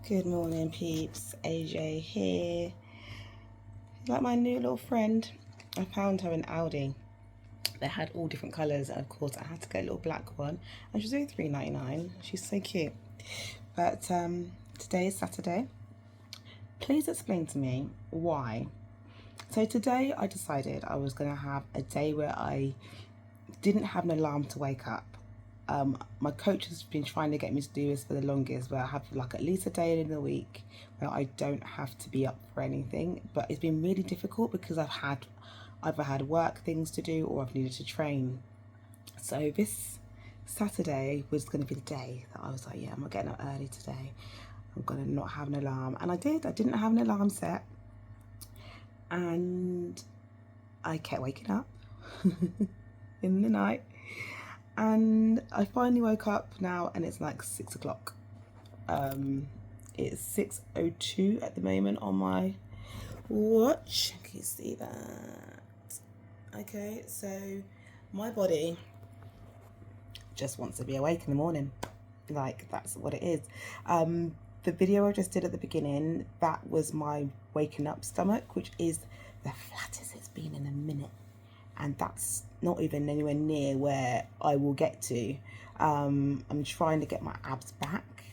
Good morning, peeps. AJ here. Like my new little friend, I found her in Aldi. They had all different colours, and of course, I had to get a little black one, and she's only $3.99. She's so cute. But today is Saturday. Please explain to me why. So today, I decided I was going to have a day where I didn't have an alarm to wake up. My coach has been trying to get me to do this for the longest, where I have like at least a day in the week where I don't have to be up for anything. But it's been really difficult because I've either had work things to do or I've needed to train. So this Saturday was going to be the day that I was like, yeah, I'm not getting up early today. I'm going to not have an alarm. And I did. I didn't have an alarm set. And I kept waking up in the night. And I finally woke up now, and it's like 6 o'clock. It's 6:02 at the moment on my watch. Can you see that? Okay, so my body just wants to be awake in the morning. Like, that's what it is. The video I just did at the beginning, that was my waking up stomach, which is the flattest it's been in a minute. And that's not even anywhere near where I will get to. I'm trying to get my abs back.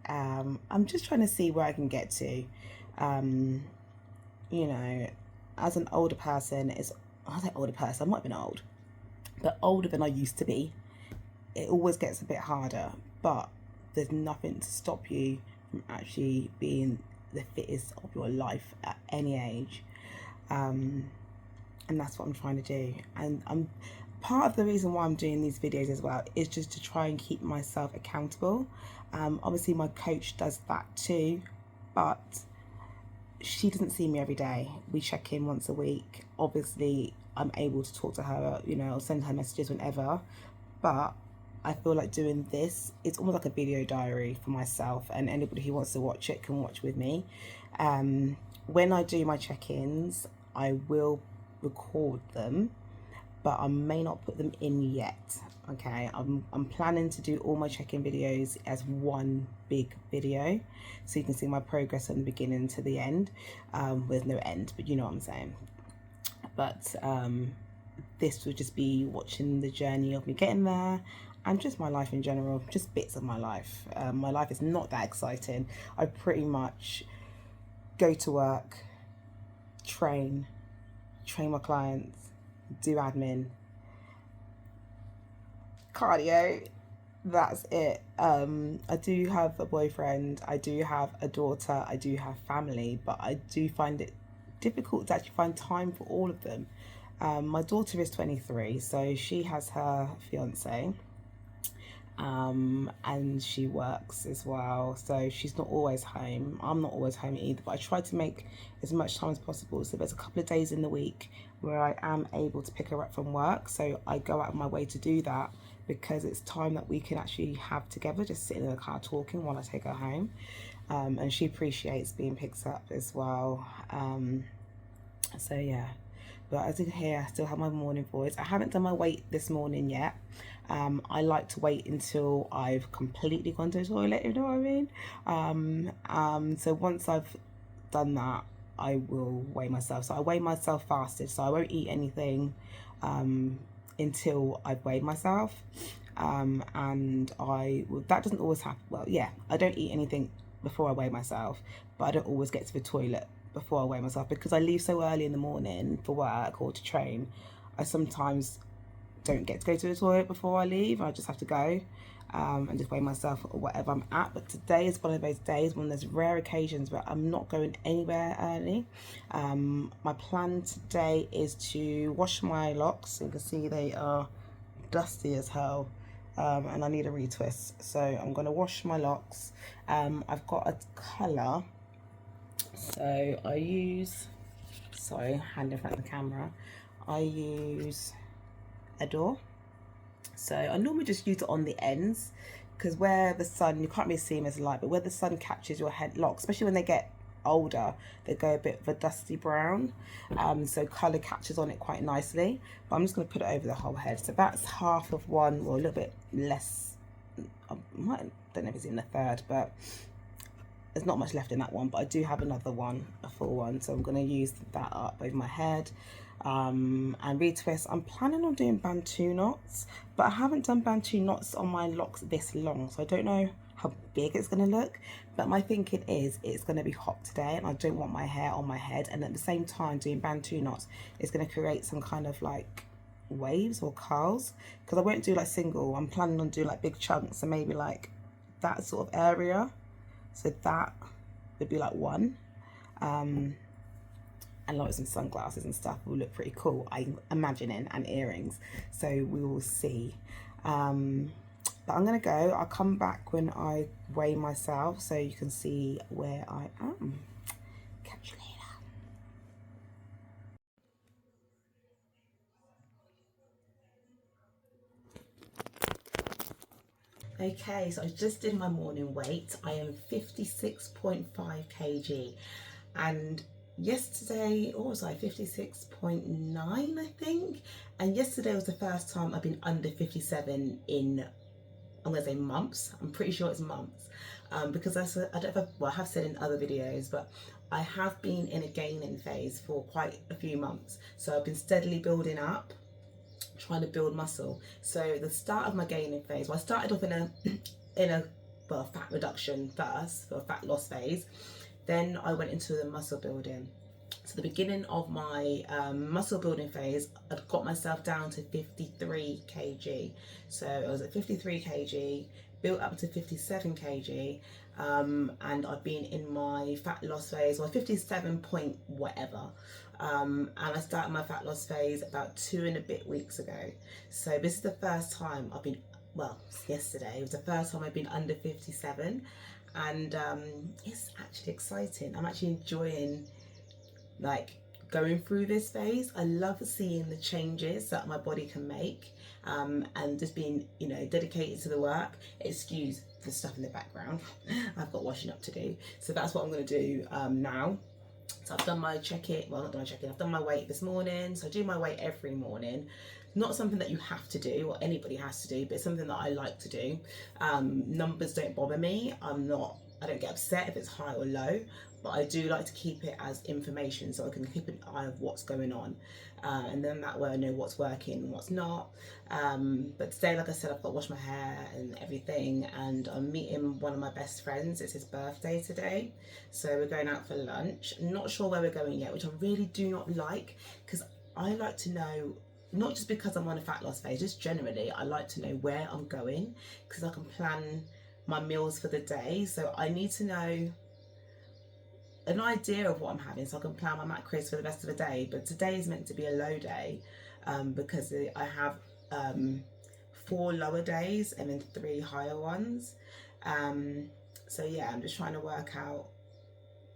I'm just trying to see where I can get to. You know, as an older person, I say older person, I might have been old, but older than I used to be. It always gets a bit harder, but there's nothing to stop you from actually being the fittest of your life at any age. And that's what I'm trying to do. And I'm part of the reason why I'm doing these videos as well is just to try and keep myself accountable. Obviously my coach does that too, but she doesn't see me every day. We check in once a week. Obviously I'm able to talk to her, you know, I'll send her messages whenever, but I feel like doing this, it's almost like a video diary for myself, and anybody who wants to watch it can watch with me. When I do my check-ins, I will record them, but I may not put them in yet. Okay, I'm planning to do all my check-in videos as one big video, so you can see my progress from the beginning to the end. There's no end, but you know what I'm saying. But this will just be watching the journey of me getting there, and just my life in general, just bits of my life. My life is not that exciting. I pretty much go to work, train my clients, do admin, cardio, that's it. I do have a boyfriend, I do have a daughter, I do have family, but I do find it difficult to actually find time for all of them. My daughter is 23, so she has her fiance, and she works as well, so she's not always home. I'm not always home either, but I try to make as much time as possible. So there's a couple of days in the week where I am able to pick her up from work, so I go out of my way to do that, because it's time that we can actually have together, just sitting in the car talking while I take her home. And she appreciates being picked up as well. So yeah, but as you can hear, I still have my morning voice. I haven't done my weight this morning yet. I like to wait until I've completely gone to the toilet, you know what I mean? So once I've done that, I will weigh myself. So I weigh myself fasted, so I won't eat anything until I've weighed myself. And that doesn't always happen. Well, yeah, I don't eat anything before I weigh myself, but I don't always get to the toilet before I weigh myself, because I leave so early in the morning for work or to train. I sometimes don't get to go to the toilet before I leave. I just have to go and just weigh myself or whatever I'm at. But today is one of those days when there's rare occasions where I'm not going anywhere early. My plan today is to wash my locks. You can see they are dusty as hell. And I need a retwist, so I'm going to wash my locks. I've got a colour, so I use, sorry, hand in front of the camera, I use Adore. So I normally just use it on the ends, because where the sun, you can't really see them as light, but where the sun catches your head locks, especially when they get older, they go a bit of a dusty brown, so colour catches on it quite nicely. But I'm just going to put it over the whole head, so that's half of one, or a little bit less. I don't know if it's in the third, but there's not much left in that one, but I do have another one, a full one, so I'm going to use that up over my head. And retwist. I'm planning on doing Bantu knots, but I haven't done Bantu knots on my locks this long, so I don't know how big it's going to look. But my thinking is it's going to be hot today, and I don't want my hair on my head, and at the same time doing Bantu knots is going to create some kind of like waves or curls, because I won't do like single. I'm planning on doing like big chunks, so maybe like that sort of area. So that would be like one. And like some sunglasses and stuff will look pretty cool, I'm imagining, and earrings. So we will see. But I'm gonna go. I'll come back when I weigh myself so you can see where I am. Catch you later. Okay, so I just did my morning weight. I am 56.5 kg, and yesterday, what was I, 56.9 I think, and yesterday was the first time I've been under 57 in, I'm gonna say months. I'm pretty sure it's months, because I don't know if I have said in other videos, but I have been in a gaining phase for quite a few months. So I've been steadily building up, trying to build muscle. So the start of my gaining phase, well, I started off in a well, fat reduction first, for a fat loss phase. Then I went into the muscle building. So the beginning of my muscle building phase, I'd got myself down to 53 kg. So I was at 53 kg, built up to 57 kg, and I've been in my fat loss phase, or 57 point whatever. And I started my fat loss phase about 2 and a bit weeks ago. So this is the first time I've been, well, yesterday was the first time I've been under 57, and it's actually exciting. I'm actually enjoying like going through this phase. I love seeing the changes that my body can make, and just being, you know, dedicated to the work. Excuse the stuff in the background. I've got washing up to do, so that's what I'm going to do now. So I've done my check-in, well, not done my check-in, I've done my weight this morning. So I do my weight every morning. Not something that you have to do or anybody has to do, but it's something that I like to do. Numbers don't bother me. I don't get upset if it's high or low, but I do like to keep it as information so I can keep an eye of what's going on. And then that way I know what's working and what's not. But today, like I said, I've got to wash my hair and everything, and I'm meeting one of my best friends. It's his birthday today, so we're going out for lunch. I'm not sure where we're going yet, which I really do not like, because I like to know, not just because I'm on a fat loss phase, just generally, I like to know where I'm going, because I can plan my meals for the day. So I need to know an idea of what I'm having so I can plan my macros for the rest of the day. But today is meant to be a low day, because I have 4 lower days and then 3 higher ones. So yeah, I'm just trying to work out.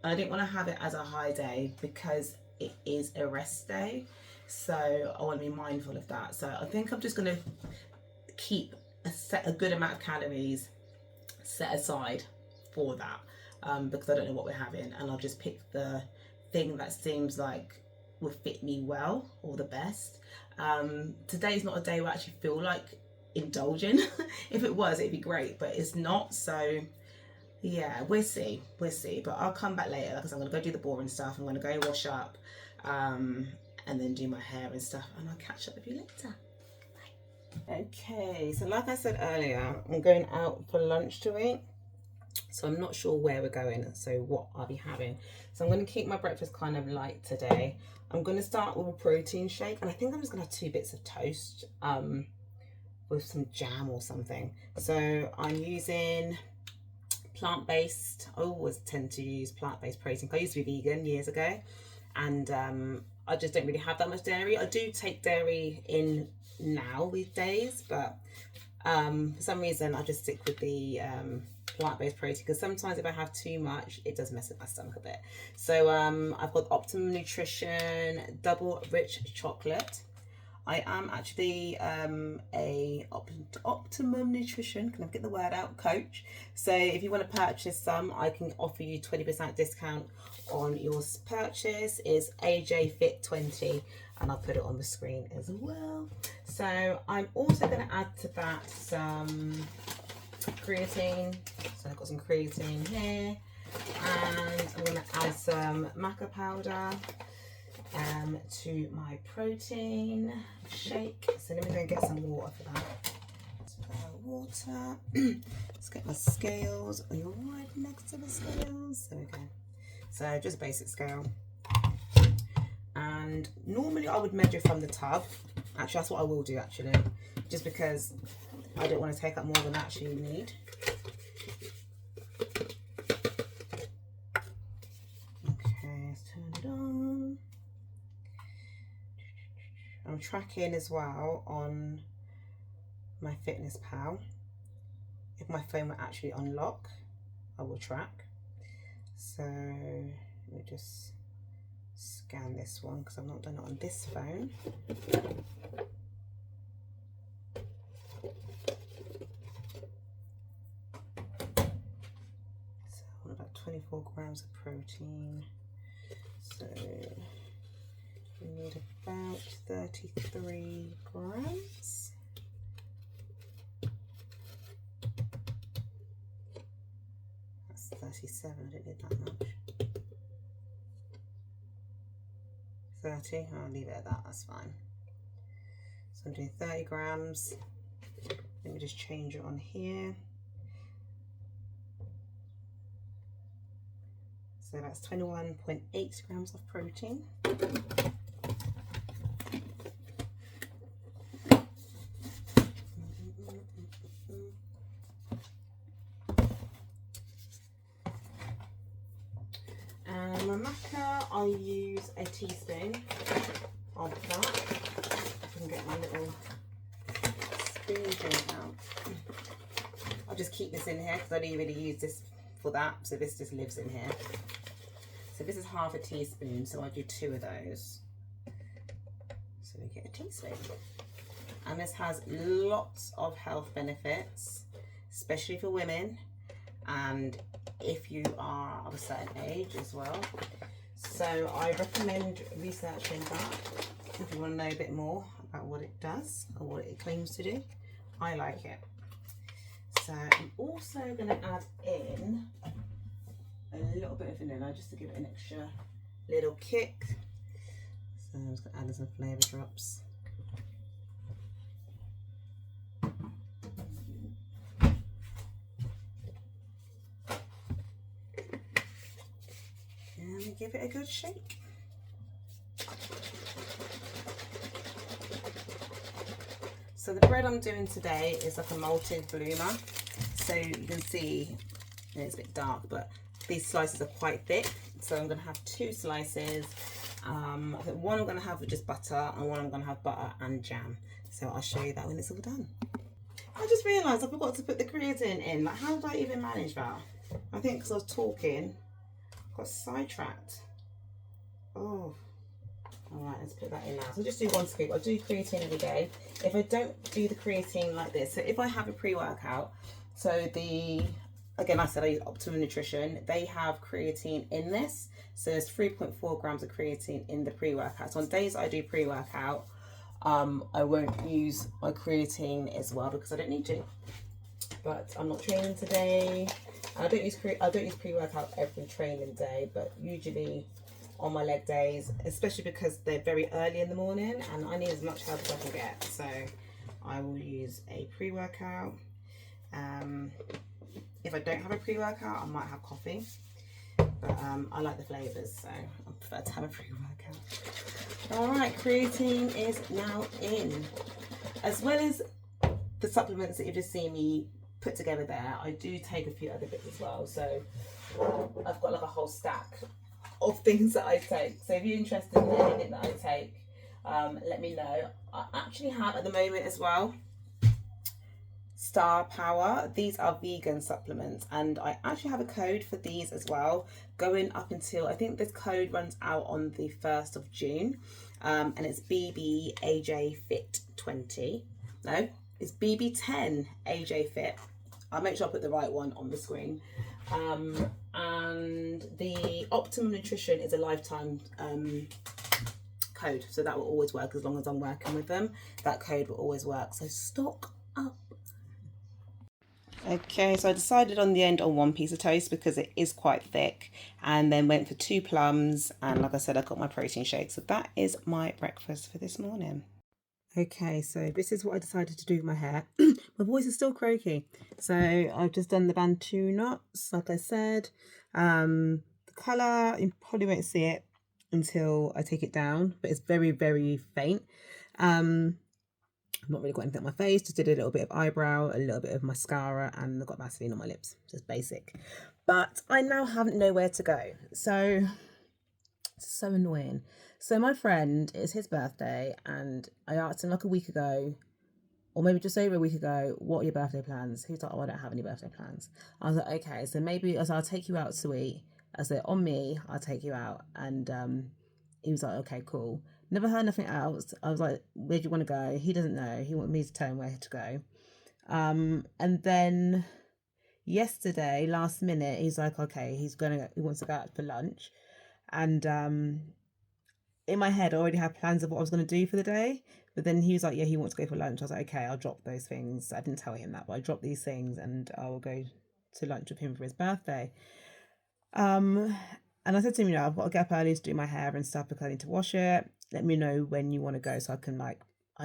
I didn't want to have it as a high day because it is a rest day, so I want to be mindful of that. So I think I'm just going to keep a good amount of calories set aside for that, because I don't know what we're having, and I'll just pick the thing that seems like will fit me well or the best. Today's not a day where I actually feel like indulging. If it was, it'd be great, but it's not. So yeah, we'll see, but I'll come back later because I'm going to go do the boring stuff. I'm going to go wash up, and then do my hair and stuff, and I'll catch up with you later. Okay, so like I said earlier, I'm going out for lunch to eat, so I'm not sure where we're going, so what I'll be having. So I'm going to keep my breakfast kind of light today. I'm going to start with a protein shake, and I think I'm just going to have 2 bits of toast with some jam or something. So I'm using plant-based. I always tend to use plant-based protein. I used to be vegan years ago, and I just don't really have that much dairy. I do take dairy in now these days, but for some reason I just stick with the plant-based protein, because sometimes if I have too much it does mess with my stomach a bit. So I've got Optimum Nutrition double rich chocolate. I am actually a Optimum Nutrition, can I get the word out, coach. So if you want to purchase some, I can offer you 20% discount on your purchase. Is AJ Fit 20, and I'll put it on the screen as well. So I'm also going to add to that some creatine. So I've got some creatine here. And I'm going to add some maca powder to my protein shake. So let me go and get some water for that. Let's put out water. Let's get my scales. Are you right next to the scales? There we go. So just basic scale. And normally I would measure from the tub. Actually, that's what I will do actually, just because I don't want to take up more than I actually need. Okay, let's turn it on. I'm tracking as well on my FitnessPal. If my phone will actually unlock, I will track. So let me just scan this one because I've not done it on this phone. So I want about 24 grams of protein. So we need about 33 grams. That's 37, I don't need that much. 30, I'll leave it at that, that's fine. So I'm doing 30 grams. Let me just change it on here. So that's 21.8 grams of protein. And my maca, I use a teaspoon of that. I can get my little spoon thing out. I'll just keep this in here because I don't really use this for that, so this just lives in here. So this is half a teaspoon, so I do 2 of those. So we get a teaspoon. And this has lots of health benefits, especially for women, and if you are of a certain age as well. So I recommend researching that if you want to know a bit more about what it does or what it claims to do. I like it. So I'm also going to add in a little bit of vanilla just to give it an extra little kick. So I'm just going to add in some flavour drops. And give it a good shake. So the bread I'm doing today is like a malted bloomer. So you can see it's a bit dark, but these slices are quite thick. So I'm going to have 2 slices. I think one I'm going to have with just butter and one I'm going to have butter and jam. So I'll show you that when it's all done. I just realised I forgot to put the creatine in. Like, how did I even manage that? I think because I was talking, I got sidetracked. Oh. Alright, let's put that in now. So just do 1 scoop. I do creatine every day. If I don't do the creatine like this, so if I have a pre-workout, so again, I said I use Optimum Nutrition, they have creatine in this. So there's 3.4 grams of creatine in the pre-workout. So on days I do pre-workout, I won't use my creatine as well because I don't need to. But I'm not training today. I don't use pre-workout every training day, but usually on my leg days, especially because they're very early in the morning and I need as much help as I can get. So I will use a pre-workout. If I don't have a pre-workout, I might have coffee. But I like the flavours, so I prefer to have a pre-workout. Alright, creatine is now in. As well as the supplements that you've just seen me put together there, I do take a few other bits as well. So I've got like a whole stack of things that I take. So if you're interested in anything that I take, let me know. I actually have at the moment as well Star Power. These are vegan supplements and I actually have a code for these as well, going up until, I think this code runs out on the 1st of June, and it's BBAJ Fit 20. No, it's BB10 AJ Fit. I'll make sure I put the right one on the screen. And the Optimum Nutrition is a lifetime code, so that will always work as long as I'm working with them. That code will always work, so stock up. Okay, so I decided on the end on one piece of toast because it is quite thick, and then went for 2 plums, and like I said, I got my protein shake. So that is my breakfast for this morning. Okay, so this is what I decided to do with my hair. My voice is still croaky. So I've just done the Bantu knots, like I said. The colour, you probably won't see it until I take it down, but it's very, very faint. I've not really got anything on my face, just did a little bit of eyebrow, a little bit of mascara, and I've got Vaseline on my lips, just basic. But I now have nowhere to go. So annoying. So my friend, it's his birthday, and I asked him like a week ago, or maybe just over a week ago, what are your birthday plans? He's like, oh, I don't have any birthday plans. I was like, okay, so maybe I'll take you out to eat. I said, on me, I'll take you out. And he was like, okay, cool. Never heard nothing else. I was like, where do you want to go? He doesn't know. He wanted me to tell him where to go. And then yesterday, last minute, he's like, okay, he wants to go out for lunch. And in my head, I already had plans of what I was going to do for the day. But then he was like, yeah, he wants to go for lunch. I was like, okay, I'll drop those things. I didn't tell him that, but I dropped these things and I will go to lunch with him for his birthday. And I said to him, I've got to get up early to do my hair and stuff because I need to wash it. Let me know when you want to go so I can I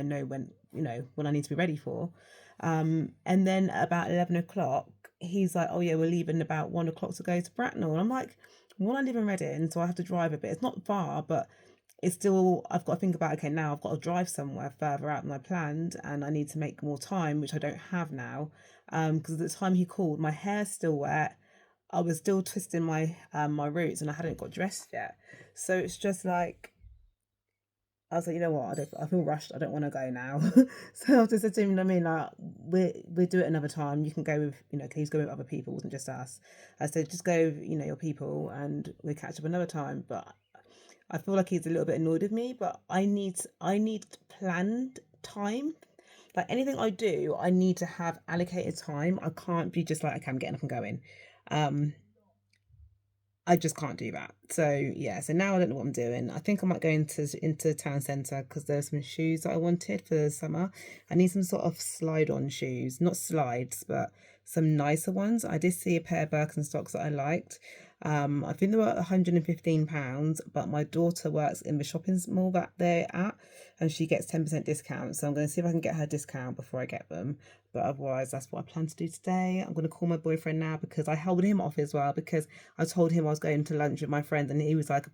know when, when I need to be ready for. And then about 11 o'clock, he's like, oh yeah, we're leaving about 1 o'clock to go to Bracknell. And I'm like, well, I live in Reading, so I have to drive a bit. It's not far, but it's still, I've got to think about, okay, now I've got to drive somewhere further out than I planned and I need to make more time, which I don't have now. Because at the time he called, my hair's still wet. I was still twisting my my roots and I hadn't got dressed yet. So it's just like, I was like, you know what, I feel rushed. I don't want to go now. So I just said to him, we'll do it another time. You can go with, he's going with other people, it wasn't just us. I said, just go with, your people and we'll catch up another time. But I feel like he's a little bit annoyed with me, but I need planned time. Like anything I do, I need to have allocated time. I can't be just like, okay, I'm getting up and going. I just can't do that. So yeah, so now I don't know what I'm doing. I think I might go into town centre because there's some shoes that I wanted for the summer. I need some sort of slide-on shoes, not slides, but some nicer ones. I did see a pair of Birkenstocks that I liked. I think they were £115, but my daughter works in the shopping mall that they're at and she gets 10% discount. So I'm going to see if I can get her discount before I get them. But otherwise, that's what I plan to do today. I'm going to call my boyfriend now because I held him off as well because I told him I was going to lunch with my friend and he was like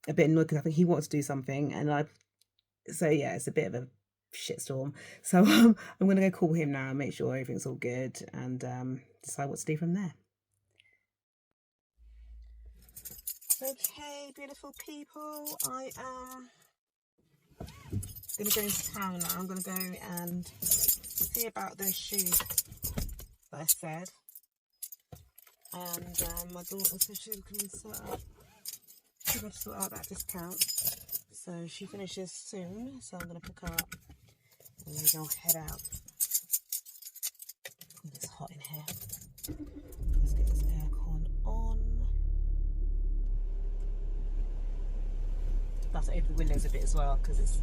a bit annoyed because I think he wants to do something. So yeah, it's a bit of a shitstorm. So I'm going to go call him now and make sure everything's all good and decide what to do from there. Okay, beautiful people, I am going to go into town now. I'm going to go and see about those shoes that I said. And my daughter said she was going to sort out that discount. So she finishes soon, so I'm going to pick her up and we're going to head out. It's hot in here. Let's get this aircon on. I have to open the windows a bit as well because it's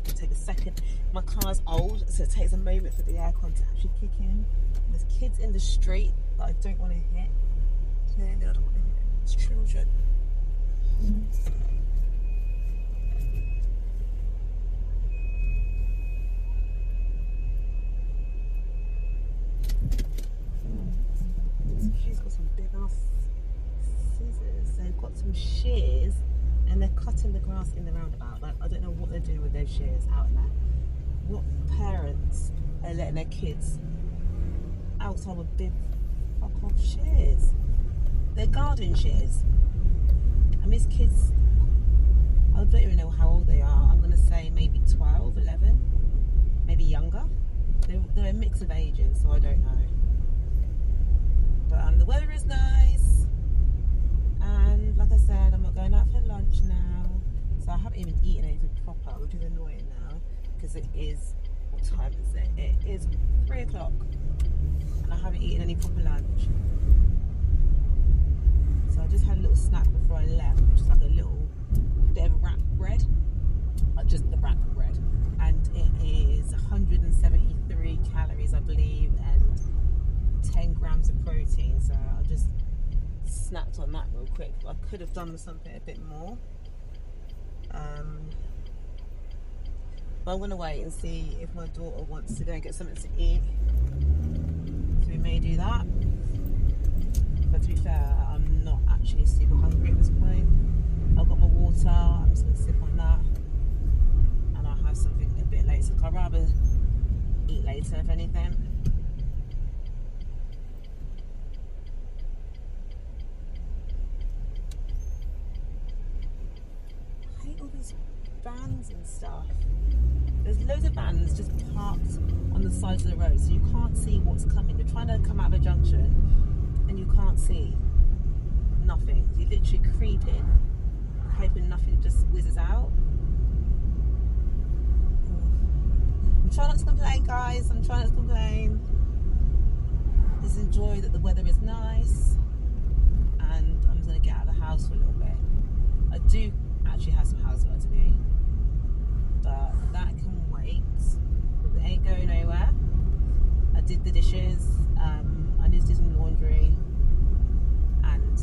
going to take a second. My car's old, so it takes a moment for the aircon to actually kick in. And there's kids in the street that I don't want to hit. No, I don't want to hit. It's children. She's got some big ass scissors. They've got some shears. And they're cutting the grass in the roundabout. Like, I don't know what they're doing with those shears out there. What parents are letting their kids outside with big fuck off shears? They're garden shears. And these kids, I don't even know how old they are. I'm going to say maybe 12, 11, maybe younger. They're a mix of ages, so I don't know. But the weather is nice. And like I said, I'm not going out for lunch now, so I haven't even eaten anything proper, which is annoying now because it is, what time is it? It is 3 o'clock and I haven't eaten any proper lunch. So I just had a little snack before I left, which is like a little bit of wrap bread, just the wrap bread, and it is 173 calories I believe, and 10 grams of protein, so I just snacked on that real quick. I could have done with something a bit more. But I'm going to wait and see if my daughter wants to go and get something to eat. So we may do that. But to be fair, I'm not actually super hungry at this point. I've got my water, I'm just going to sip on that. And I'll have something a bit later. I'd rather eat later, if anything. I hate all these vans and stuff. There's loads of vans just parked on the sides of the road, so you can't see what's coming. You're trying to come out of a junction and you can't see nothing. You're literally creeping, hoping nothing just whizzes out. I'm trying not to complain, guys. I'm trying not to complain. Just enjoy that the weather is nice, and I'm just going to get out of the house for a little bit. I do actually have some housework to do, but that can wait. It ain't going nowhere. I did the dishes. I need to do some laundry and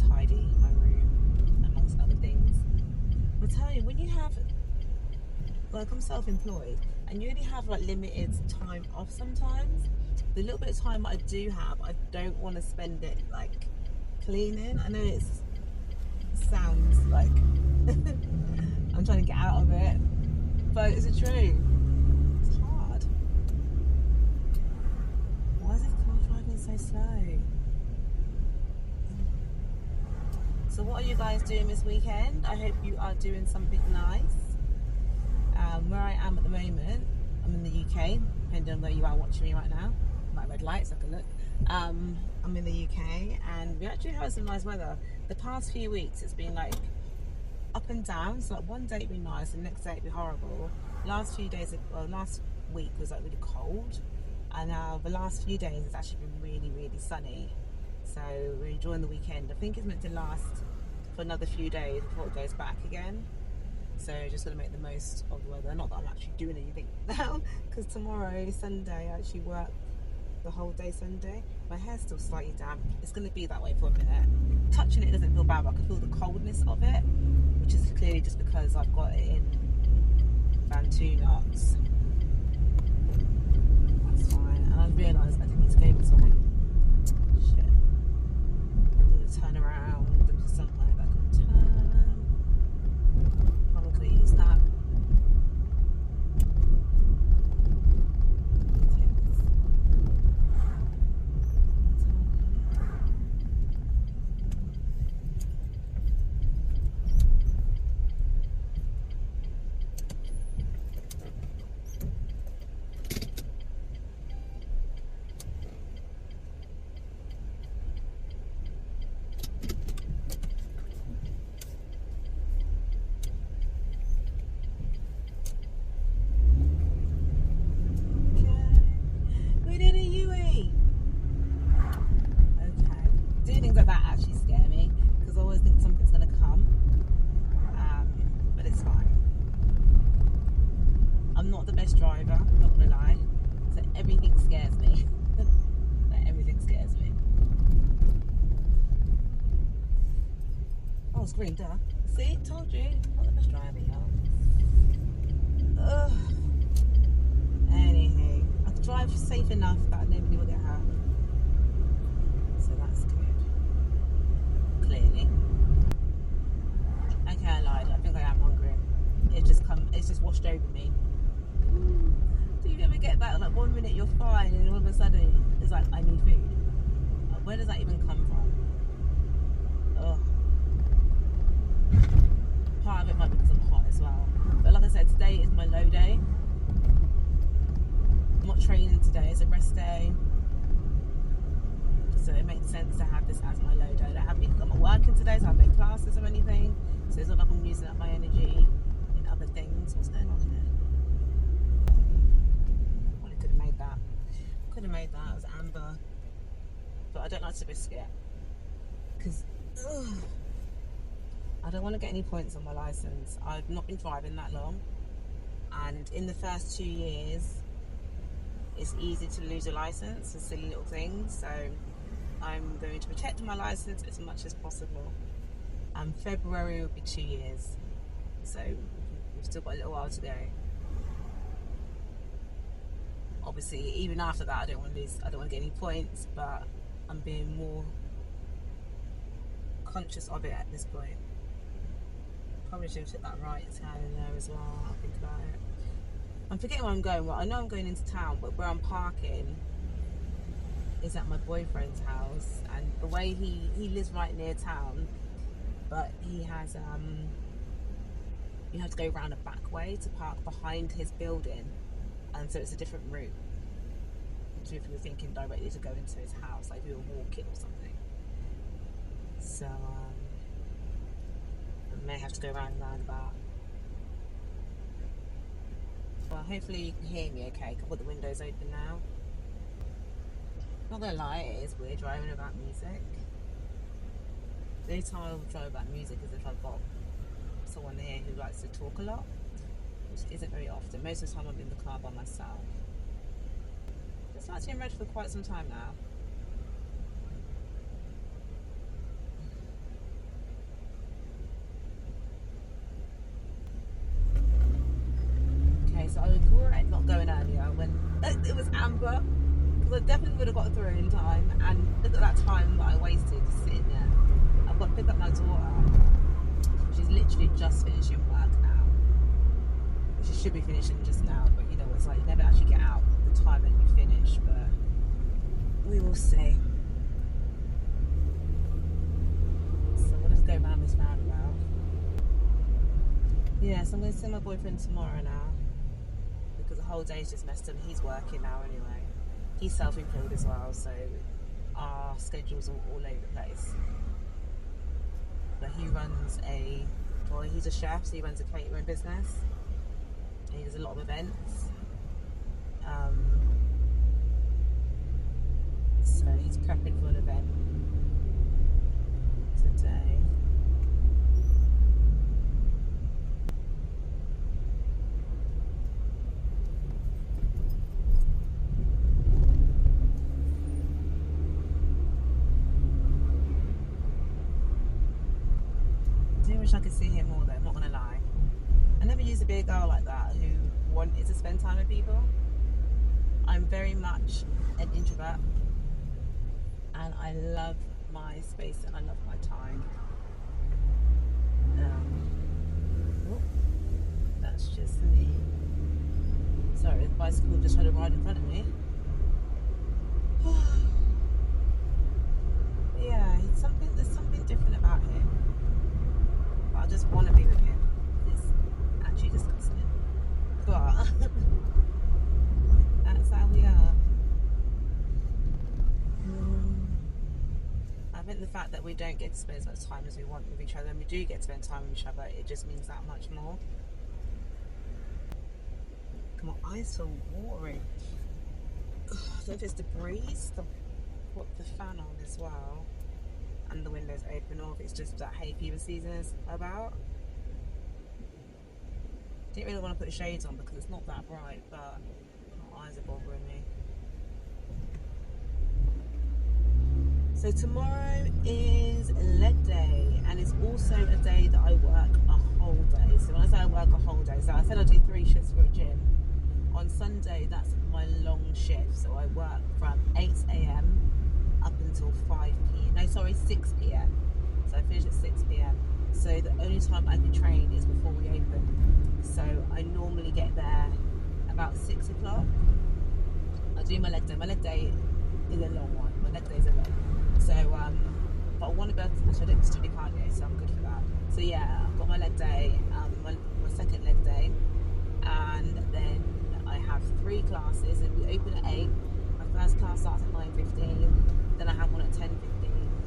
tidy my room, amongst other things. I'll tell you, when you have, like, I'm self-employed, and you only have like limited time off sometimes, the little bit of time I do have, I don't want to spend it like cleaning. I know it sounds like I'm trying to get out of it, but is it true? It's hard. Why is this car driving so slow? So what are you guys doing this weekend? I hope you are doing something nice. Where I am at the moment, I'm in the UK, depending on where you are watching me right now. My red lights, have a look. I'm in the UK, and we actually have some nice weather. The past few weeks, it's been like up and down. So like one day it'd be nice, and the next day it'd be horrible. Last week was like really cold, and now the last few days it's actually been really, really sunny. So we're enjoying the weekend. I think it's meant to last for another few days before it goes back again. So just going to make the most of the weather. Not that I'm actually doing anything now, because tomorrow, Sunday, I actually work the whole day Sunday. My hair's still slightly damp. It's going to be that way for a minute. Touching it doesn't feel bad, but I can feel the coldness of it, which is clearly just because I've got it in Bantu knots. That's fine. And I realised I didn't need to go this way. Shit. I'm going to turn around and put somewhere that I can turn. Probably use that. Driver, I'm not gonna lie, so everything scares me. Like, everything scares me. Oh, it's green, duh. See, told you, I'm not the best driver, y'all. Ugh. Anywho, I can drive safe enough that nobody will get hurt, so that's good. Clearly. Okay, I lied. I think I am hungry. It's just washed over me. Do you ever get that, like 1 minute you're fine and all of a sudden it's like, I need food? Like, where does that even come from? Ugh. Part of it might be because I'm hot as well, but like I said, today is my low day. I'm not training today, it's a rest day, so it makes sense to have this as my low day. I'm not working today, so I have no classes or anything, so it's not like I'm using up my energy in other things. What's going on here? Could have made that as amber, but I don't like to risk it because I don't want to get any points on my license. I've not been driving that long, and in the first 2 years it's easy to lose a license for silly little things. So I'm going to protect my license as much as possible. February will be 2 years, so we've still got a little while to go. Obviously, even after that, I don't want to get any points, but I'm being more conscious of it at this point. Probably should have took that right hand in there as well. I'll think about it. I'm forgetting where I'm going. Well, I know I'm going into town, but where I'm parking is at my boyfriend's house, and the way he lives right near town, but he has you have to go around a back way to park behind his building, and so it's a different route to if you were thinking directly to go into his house, like if you were walking or something. So I may have to go around and roundabout. Well, hopefully you can hear me okay. I've got the windows open now. Not gonna lie, it is weird driving about music. The only time I will drive about music is if I've got someone here who likes to talk a lot, which isn't very often. Most of the time I'm in the car by myself. It's actually in red for quite some time now. Okay, so I regret not going earlier when it was amber, because I definitely would have got through in time, and look at that time that I wasted just sitting there. I've got to pick up my daughter. She's literally just finishing work now. She should be finishing just now, but you know, it's like you never actually get out the time that you finish, but we will see. So we'll just go around this roundabout. Yeah, so I'm going to see my boyfriend tomorrow now, because the whole day's just messed up. He's working now anyway. He's self-employed as well, so our schedules are all over the place. But he runs he's a chef, so he runs a catering business. And he does a lot of events. So he's prepping for an event today. I wish I could see him more though, I'm not gonna lie. I never used to be a girl like that who wanted to spend time with people. I'm very much an introvert, and I love my space and I love my time. That's just me. Sorry, the bicycle just had a ride in front of me. Yeah, there's something different about him. I just want to be with him. It's actually disgusting, but that's how we are. I think the fact that we don't get to spend as much time as we want with each other, and we do get to spend time with each other, it just means that much more. My eyes feel watery. I don't know if it's the breeze, put the fan on as well, and the windows open, or if it's just that hay fever season is about. Didn't really want to put the shades on because it's not that bright, but my eyes are bothering me. So tomorrow is leg day, and it's also a day that I work a whole day. So when I say I work a whole day, so I said I do 3 shifts for a gym. On Sunday, that's my long shift, so I work from 8 a.m. up until 6 p.m. So I finish at 6 p.m. So the only time I can train is before we open. So I normally get there about 6 o'clock. I do my leg day. My leg day is a long one. My leg days are long. So, but I want to go, actually I don't study cardio, so I'm good for that. So yeah, I've got my leg day, my second leg day, and then I have 3 classes. And we open at 8. My first class starts at 9:15. Then I have one at 10:15,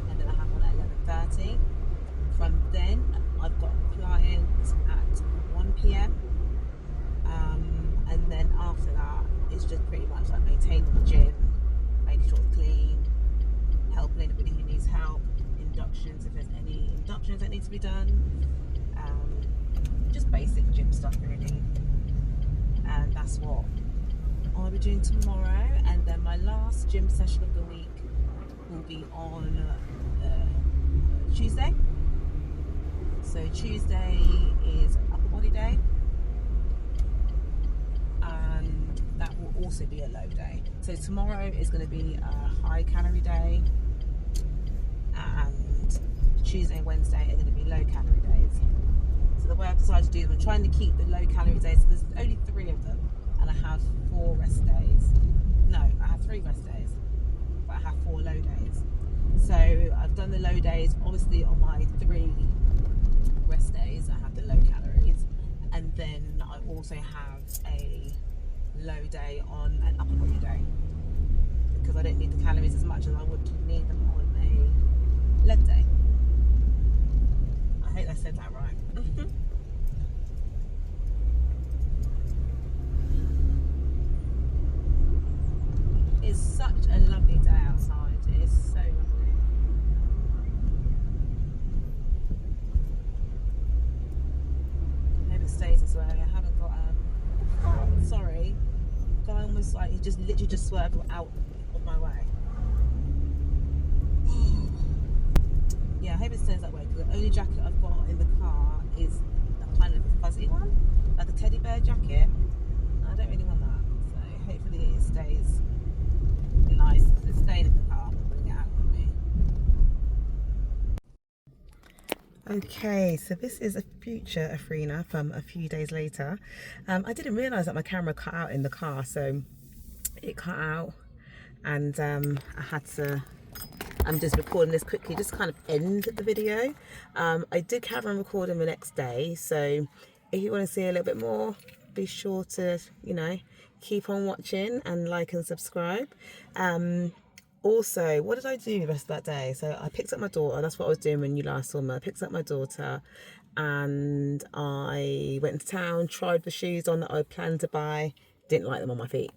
and then I have one at 11:30. From then, I've got clients at 1 p.m. And then after that, it's just pretty much like maintaining the gym, making sure it's clean, helping anybody who needs help, inductions if there's any inductions that need to be done, just basic gym stuff really. And that's what I'll be doing tomorrow, and then my last gym session of the week will be on Tuesday. So Tuesday is upper body day, and that will also be a low day. So tomorrow is going to be a high calorie day, and Tuesday and Wednesday are going to be low calorie days. So the way I've decided to do them, I'm trying to keep the low calorie days. So there's only 3 of them, and I have 4 rest days. No, I have 3 rest days, but I have 4 low days. So I've done the low days. Obviously on my 3 rest days I have the low calories, and then I also have a low day on an upper body day, because I don't need the calories as much as I would need them on a leg day. I hope I said that right. It's such a lovely day outside. It is so lovely. I hope it stays this way. I haven't got sorry. Guy almost like he just literally just swerved out of my way. Yeah, I hope it stays that way, because the only jacket I've got in the car is that kind of fuzzy one, like a teddy bear jacket. I don't really want that, so hopefully it stays nice, because it's staying in the car. I'm bring it out with me. Okay, so this is a future Afrina from a few days later. I didn't realise that my camera cut out in the car, so it cut out, and I had to. I'm just recording this quickly, just kind of end the video. I did carry on recording the next day, so if you want to see a little bit more, be sure to, you know, keep on watching and like and subscribe. Also, what did I do the rest of that day? So I picked up my daughter. That's what I was doing when you last saw me. I picked up my daughter and I went into town, tried the shoes on that I planned to buy. Didn't like them on my feet.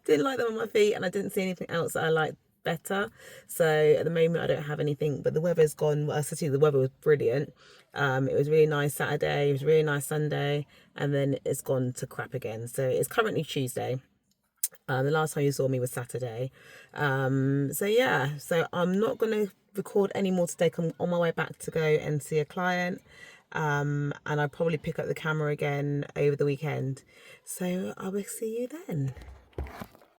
Didn't like them on my feet, and I didn't see anything else that I liked better. So at the moment I don't have anything, but the weather's gone. Well, I said to you, the weather was brilliant. It was really nice Saturday, it was really nice Sunday, and then it's gone to crap again. So it's currently Tuesday. The last time you saw me was Saturday. So yeah, so I'm not going to record any more today. I'm on my way back to go and see a client, and I'll probably pick up the camera again over the weekend. So I will see you then.